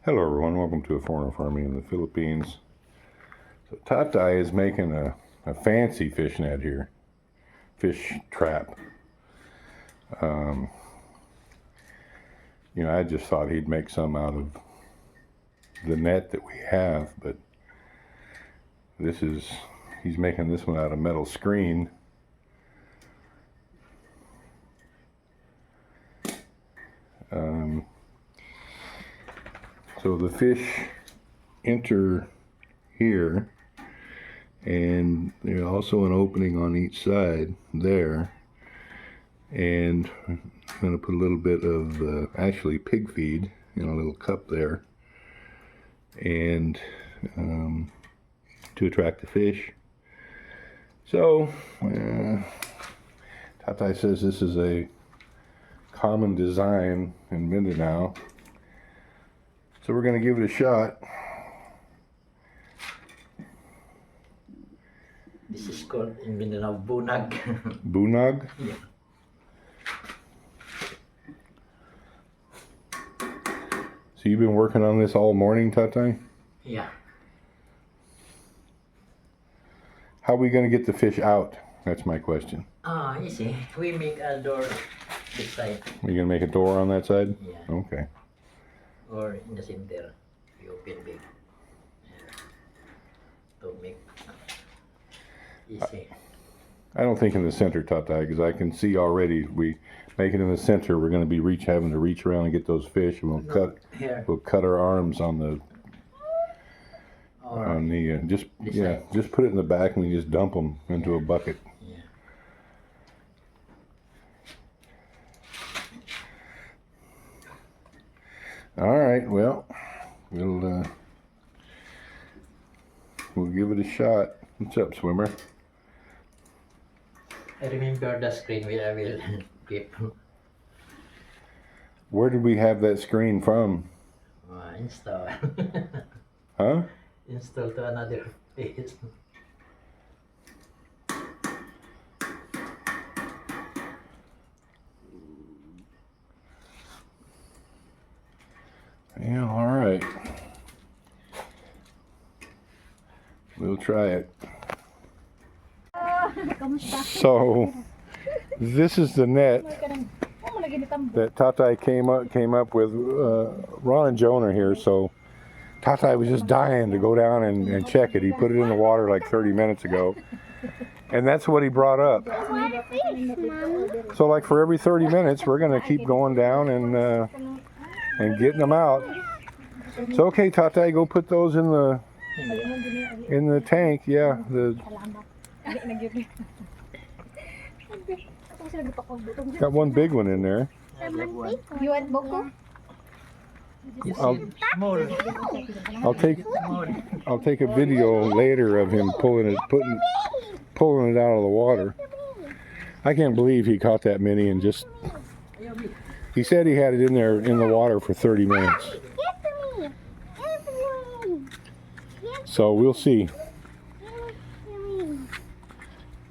Hello everyone, welcome to A Foreigner Farming in the Philippines. So Tatai is making a fancy fish net here, fish trap. I just thought he'd make some out of the net that we have, but he's making this one out of metal screen. So the fish enter here, and there's also an opening on each side there, and I'm going to put a little bit of actually pig feed in a little cup there, and to attract the fish. So Tatai says this is a common design in Mindanao, so we're going to give it a shot. This is called in Mindanao bunag. Bunag? Yeah. So you've been working on this all morning, Tatai? Yeah. How are we going to get the fish out? That's my question. Easy. We make a door this side. Are you going to make a door on that side? Yeah. Okay. Or in the center. We open big. To make easy. I don't think in the center, Tatai, because I can see already we make it in the center. We're going to be having to reach around and get those fish, and we'll cut our arms on the just put it in the back and we just dump them into a bucket. Yeah. All right, well, we'll give it a shot. What's up, swimmer? I remember the screen where I will keep. Where did we have that screen from? Install. Huh? Install to another page. Yeah, all right. We'll try it. So, this is the net that Tatai came up with. Ron and Joan are here, so Tatai was just dying to go down and check it. He put it in the water like 30 minutes ago, and that's what he brought up. So, like for every 30 minutes, we're going to keep going down and getting them out. So, okay, Tatai, go put those in the tank. Yeah, got one big one in there. You want boko? I'll take a video later of him pulling it out of the water. I can't believe he caught that many and just. He said he had it in there in the water for 30 minutes. So we'll see.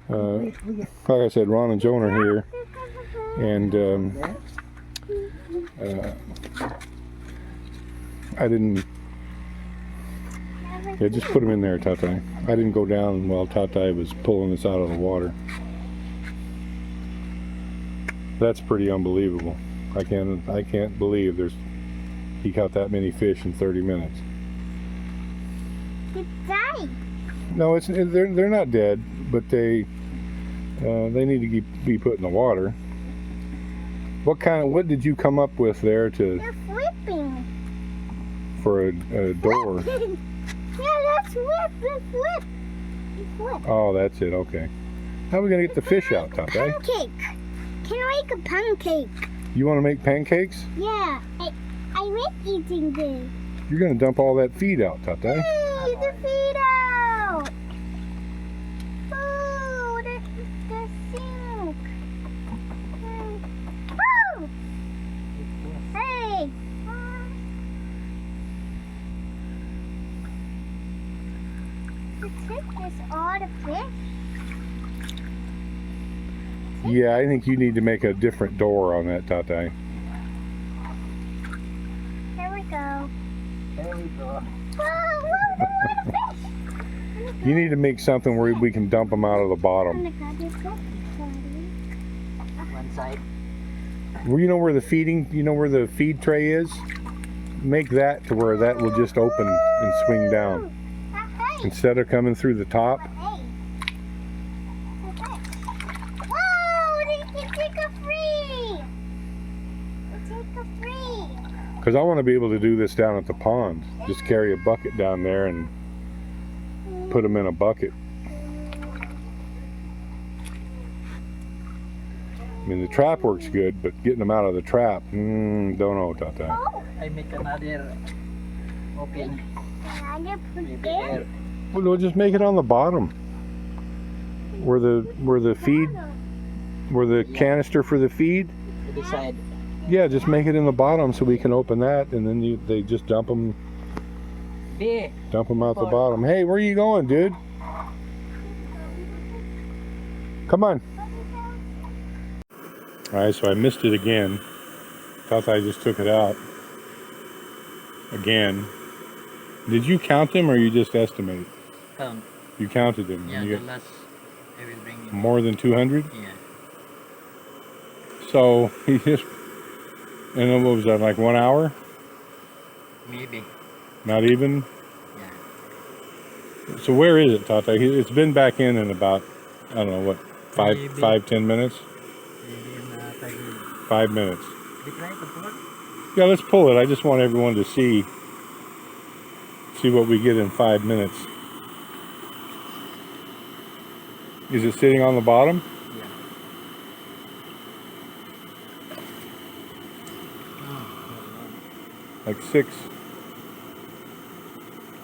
Like I said, Ron and Joan are here, and I didn't. Yeah, just put them in there, Tatai. I didn't go down while Tatai was pulling this out of the water. That's pretty unbelievable. I can't believe he caught that many fish in 30 minutes. It's died. No, they're not dead, but they need to be put in the water. What did you come up with there They're flipping. for a door? Yeah, that's flip. They flip. Oh, that's it. Okay. How are we gonna get the fish out, Tatai? Pancake. Can I make a pancake? You want to make pancakes? Yeah, I like eating this. You're gonna dump all that feed out, Tatai. Hey, the feed out. Oh, the sink. Oh. Hey. The trick is all the fish. Yeah, I think you need to make a different door on that, Tatai. Here we go. You need to make something where we can dump them out of the bottom. One side. Well, you know where the feed tray is? Make that to where that will just open and swing down. Instead of coming through the top. Whoa, they can take a free. Take a free. Because I want to be able to do this down at the pond. Just carry a bucket down there and put them in a bucket. I mean, the trap works good, but getting them out of the trap, don't know, Tata. I make another open. Another put Maybe there. there. Well, we'll just make it on the bottom, where the feed, where the canister for the feed. To the side. Yeah, just make it in the bottom so we can open that, and then they just dump them B. out the bottom. Hey, where are you going, dude? Come on. All right, so I missed it again. Thought I just took it out again. Did you count them or you just estimate? Count. You counted them. Yeah, You the last I will bring in. more than 200? Yeah. So he just, and then what was that, like 1 hour? Maybe. Not even? Yeah. So where is it, Tata? It's been back in about, I don't know, what, Maybe. 5-10 minutes? Maybe in 5 minutes. 5 minutes. We try to pull it. Yeah, let's pull it. I just want everyone to see what we get in 5 minutes. Is it sitting on the bottom? Yeah. Like 6.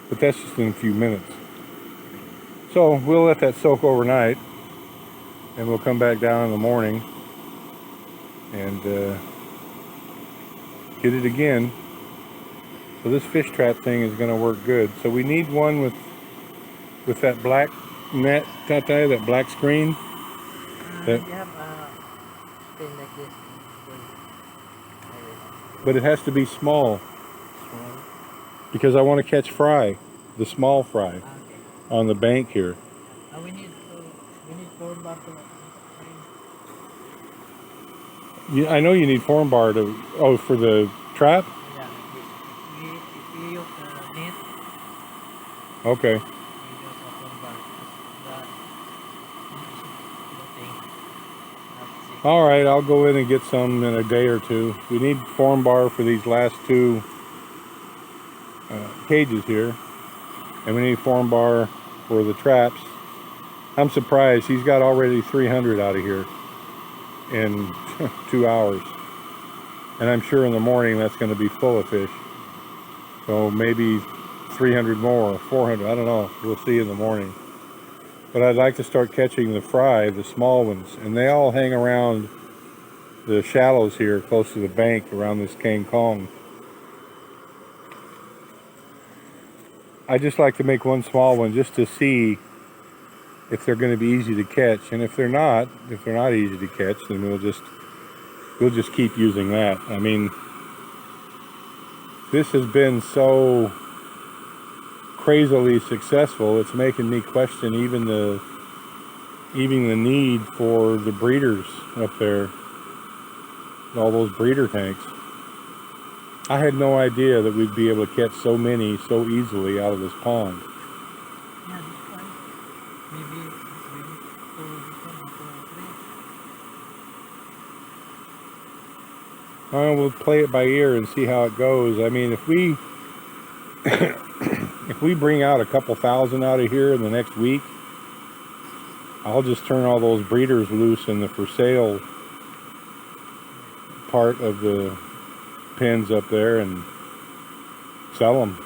But that's just in a few minutes. So we'll let that soak overnight, and we'll come back down in the morning and get it again. So this fish trap thing is going to work good. So we need one with that black net, Tata, that black screen. That- You have a thing like this. But it has to be small Small. because I want to catch fry, the small fry, Okay. on the bank here. We need 4 bottles. I know you need form bar to, for the trap? Yeah, like this. We use net. Okay. We use a phone bar. The thing. That's it. All right, I'll go in and get some in a day or two. We need form bar for these last 2 cages here. And we need form bar for the traps. I'm surprised he's got already 300 out of here in 2 hours. And I'm sure in the morning that's going to be full of fish. So maybe 300 more, 400, I don't know. We'll see in the morning. But I'd like to start catching the fry, the small ones. And they all hang around the shallows here close to the bank around this Kang Kong. I just like to make one small one just to see if they're going to be easy to catch, and if they're not easy to catch, then we'll just keep using that. I mean, this has been so crazily successful, it's making me question even the need for the breeders up there, all those breeder tanks. I had no idea that we'd be able to catch so many so easily out of this pond. Yeah, this one. Maybe 2 3. Well, we'll play it by ear and see how it goes. I mean, if we if we bring out a couple thousand out of here in the next week, I'll just turn all those breeders loose in the for sale part of the pens up there and sell them.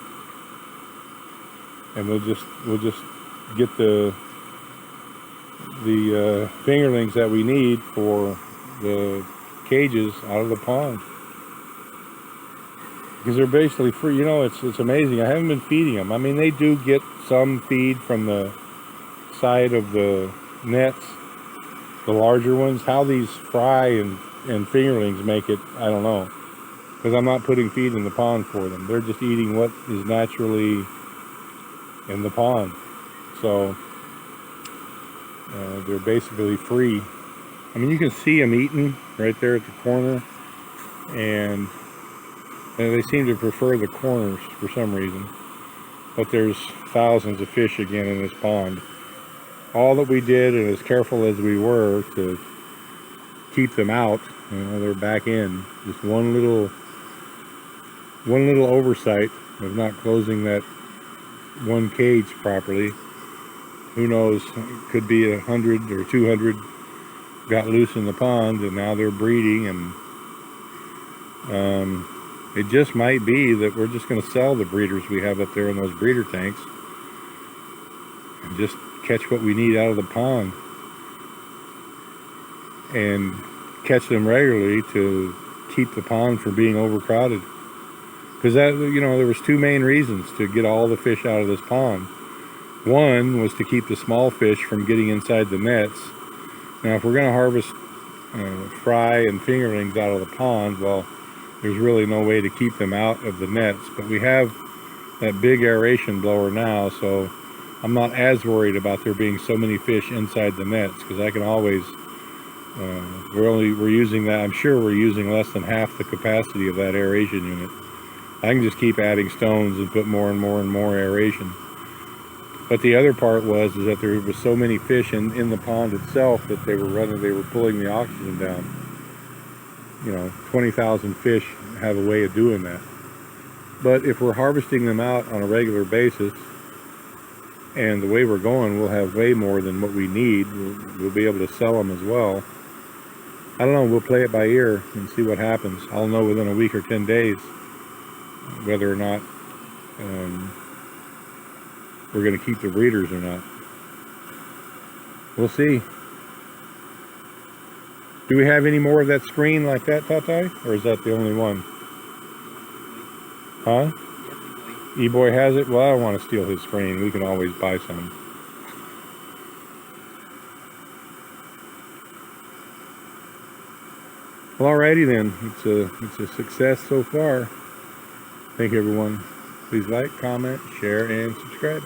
And we'll just get the fingerlings that we need for the cages out of the pond, because they're basically free. You know, it's amazing. I haven't been feeding them. I mean, they do get some feed from the side of the nets, the larger ones. How these fry and fingerlings make it, I don't know, because I'm not putting feed in the pond for them. They're just eating what is naturally in the pond. So so they're basically free. I mean, you can see them eating right there at the corner, and they seem to prefer the corners for some reason. But there's thousands of fish again in this pond. All that we did, and as careful as we were to keep them out, you know, they're back in. Just one little oversight of not closing that one cage properly. Who knows? It could be 100 or 200 got loose in the pond, and now they're breeding, and it just might be that we're just going to sell the breeders we have up there in those breeder tanks and just catch what we need out of the pond and catch them regularly to keep the pond from being overcrowded. Because that, you know, there was two main reasons to get all the fish out of this pond. One was to keep the small fish from getting inside the nets. Now, if we're going to harvest fry and fingerlings out of the pond, well, there's really no way to keep them out of the nets. But we have that big aeration blower now, so I'm not as worried about there being so many fish inside the nets, because I can always we're using that. I'm sure we're using less than half the capacity of that aeration unit. I can just keep adding stones and put more and more and more aeration. But the other part is that there was so many fish in the pond itself that they were pulling the oxygen down. You know, 20,000 fish have a way of doing that. But if we're harvesting them out on a regular basis, and the way we're going, we'll have way more than what we need. We'll be able to sell them as well. I don't know, we'll play it by ear and see what happens. I'll know within a week or 10 days whether or not we're going to keep the breeders or not. We'll see. Do we have any more of that screen like that, Tatai? Or is that the only one? Huh? E-Boy has it? Well, I don't want to steal his screen. We can always buy some. Well, alrighty then. It's a success so far. Thank you, everyone. Please like, comment, share, and subscribe.